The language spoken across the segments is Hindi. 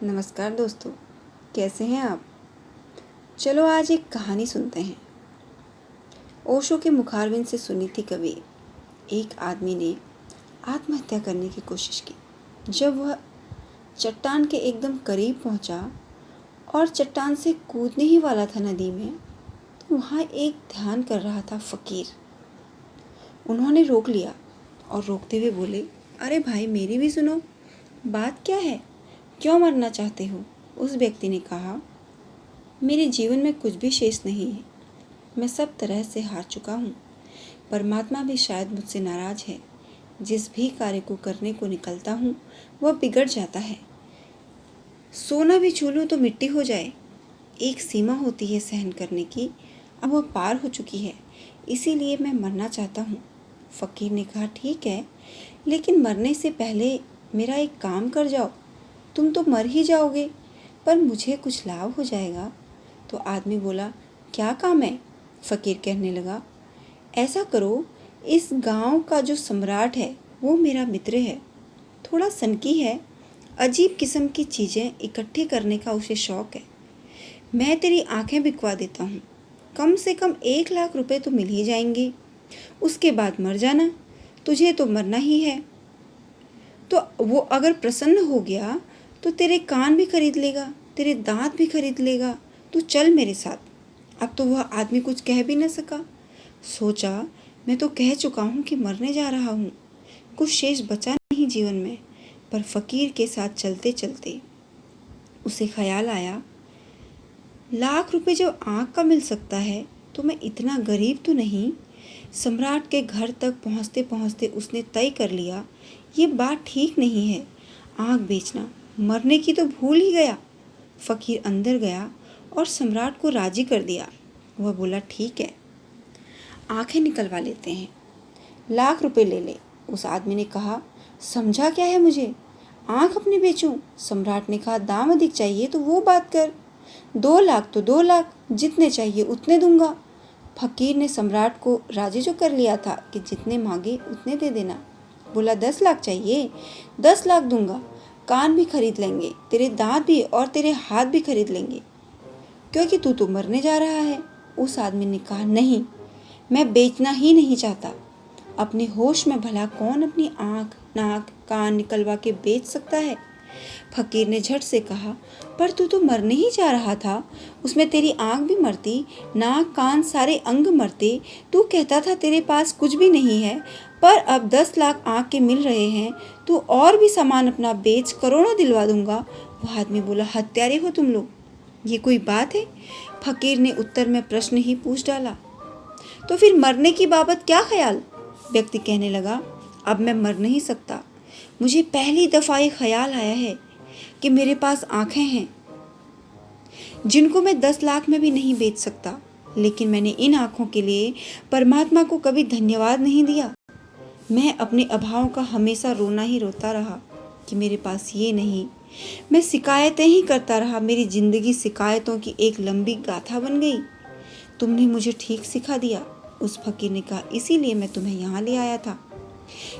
नमस्कार दोस्तों, कैसे हैं आप। चलो आज एक कहानी सुनते हैं। ओशो के मुखारबिंद से सुनी थी कभी। एक आदमी ने आत्महत्या करने की कोशिश की। जब वह चट्टान के एकदम करीब पहुंचा और चट्टान से कूदने ही वाला था नदी में, तो वहाँ एक ध्यान कर रहा था फकीर। उन्होंने रोक लिया और रोकते हुए बोले, अरे भाई, मेरी भी सुनो, बात क्या है, क्यों मरना चाहते हो। उस व्यक्ति ने कहा, मेरे जीवन में कुछ भी शेष नहीं है, मैं सब तरह से हार चुका हूँ। परमात्मा भी शायद मुझसे नाराज है। जिस भी कार्य को करने को निकलता हूँ वह बिगड़ जाता है। सोना भी छू लूँ तो मिट्टी हो जाए। एक सीमा होती है सहन करने की, अब वह पार हो चुकी है, इसीलिए मैं मरना चाहता हूँ। फकीर ने कहा, ठीक है, लेकिन मरने से पहले मेरा एक काम कर जाओ। तुम तो मर ही जाओगे, पर मुझे कुछ लाभ हो जाएगा। तो आदमी बोला, क्या काम है। फकीर कहने लगा, ऐसा करो, इस गांव का जो सम्राट है वो मेरा मित्र है, थोड़ा सनकी है, अजीब किस्म की चीज़ें इकट्ठी करने का उसे शौक है। मैं तेरी आंखें बिकवा देता हूँ, कम से कम 1 लाख रुपए तो मिल ही जाएंगे। उसके बाद मर जाना, तुझे तो मरना ही है। तो वो अगर प्रसन्न हो गया तो तेरे कान भी खरीद लेगा, तेरे दांत भी खरीद लेगा। तू चल मेरे साथ। अब तो वह आदमी कुछ कह भी न सका। सोचा, मैं तो कह चुका हूँ कि मरने जा रहा हूँ, कुछ शेष बचा नहीं जीवन में। पर फकीर के साथ चलते चलते उसे ख्याल आया, 1 लाख रुपए जब आँख का मिल सकता है तो मैं इतना गरीब तो नहीं। सम्राट के घर तक पहुँचते पहुँचते उसने तय कर लिया, ये बात ठीक नहीं है, आँख बेचना। मरने की तो भूल ही गया। फकीर अंदर गया और सम्राट को राजी कर दिया। वह बोला, ठीक है, आंखें निकलवा लेते हैं, 1 लाख रुपए ले ले। उस आदमी ने कहा, समझा क्या है मुझे, आंख अपनी बेचूं। सम्राट ने कहा, दाम अधिक चाहिए तो वो बात कर, 2 लाख तो 2 लाख, जितने चाहिए उतने दूंगा। फकीर ने सम्राट को राजी जो कर लिया था कि जितने मांगे उतने दे देना। बोला, 10 लाख चाहिए, 10 लाख दूंगा, कान भी खरीद लेंगे, तेरे दांत भी और तेरे हाथ भी खरीद लेंगे, क्योंकि तू तो मरने जा रहा है। उस आदमी ने कहा, नहीं, मैं बेचना ही नहीं चाहता। अपने होश में भला कौन अपनी आँख, नाक, कान निकलवा के बेच सकता है। फकीर ने झट से कहा, पर तू तो मरने ही जा रहा था, उसमें तेरी आँख भी मरती, नाक, कान, सारे अंग मरते। तू कहता था तेरे पास कुछ भी नहीं है, पर अब 10 लाख आँख के मिल रहे हैं, तू और भी सामान अपना बेच करोड़ों दिलवा दूंगा। वह आदमी बोला, हत्यारे हो तुम लोग, ये कोई बात है। फकीर ने उत्तर में प्रश्न ही पूछ डाला। तो फिर मरने की बाबत क्या ख्याल। व्यक्ति कहने लगा, अब मैं मर नहीं सकता। मुझे पहली दफ़ा ये ख्याल आया है कि मेरे पास आंखें हैं जिनको मैं 10 लाख में भी नहीं बेच सकता, लेकिन मैंने इन आंखों के लिए परमात्मा को कभी धन्यवाद नहीं दिया। मैं अपने अभाव का हमेशा रोना ही रोता रहा कि मेरे पास ये नहीं। मैं शिकायतें ही करता रहा, मेरी ज़िंदगी शिकायतों की एक लंबी गाथा बन गई। तुमने मुझे ठीक सिखा दिया। उस फकीर ने कहा, इसीलिए मैं तुम्हें यहाँ ले आया था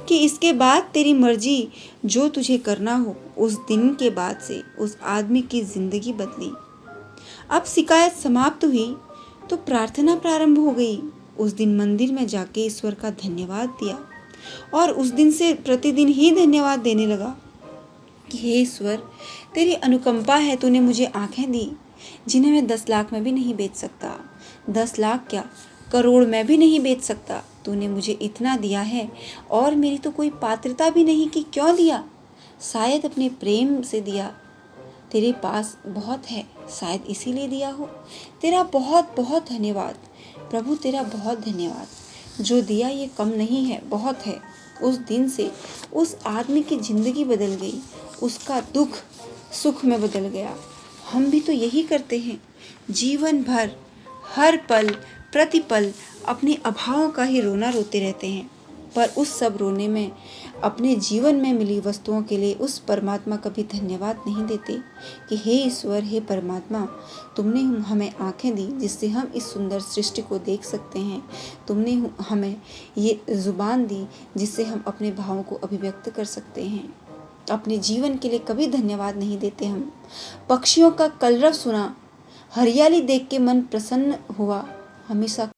कि इसके बाद तेरी मर्जी, जो तुझे करना हो। उस दिन के बाद से उस आदमी की ज़िंदगी बदली। अब शिकायत समाप्त हुई तो प्रार्थना प्रारंभ हो गई। उस दिन मंदिर में जाके ईश्वर का धन्यवाद दिया और उस दिन से प्रतिदिन ही धन्यवाद देने लगा कि हे ईश्वर, तेरी अनुकंपा है, तूने मुझे आंखें दी जिन्हें मैं 10 लाख में भी नहीं बेच सकता। 10 लाख क्या, करोड़ में भी नहीं बेच सकता। तूने मुझे इतना दिया है और मेरी तो कोई पात्रता भी नहीं कि क्यों दिया। शायद अपने प्रेम से दिया, तेरे पास बहुत है, शायद इसीलिए दिया हो। तेरा बहुत बहुत धन्यवाद प्रभु, तेरा बहुत धन्यवाद। जो दिया ये कम नहीं है, बहुत है। उस दिन से उस आदमी की ज़िंदगी बदल गई, उसका दुख सुख में बदल गया। हम भी तो यही करते हैं, जीवन भर हर पल प्रतिपल अपने अभावों का ही रोना रोते रहते हैं, पर उस सब रोने में अपने जीवन में मिली वस्तुओं के लिए उस परमात्मा का भी धन्यवाद नहीं देते कि हे ईश्वर, हे परमात्मा, तुमने हमें आँखें दी जिससे हम इस सुंदर सृष्टि को देख सकते हैं। तुमने हमें ये ज़ुबान दी जिससे हम अपने भावों को अभिव्यक्त कर सकते हैं। अपने जीवन के लिए कभी धन्यवाद नहीं देते हम। पक्षियों का कलरव सुना, हरियाली देख के मन प्रसन्न हुआ, हमेशा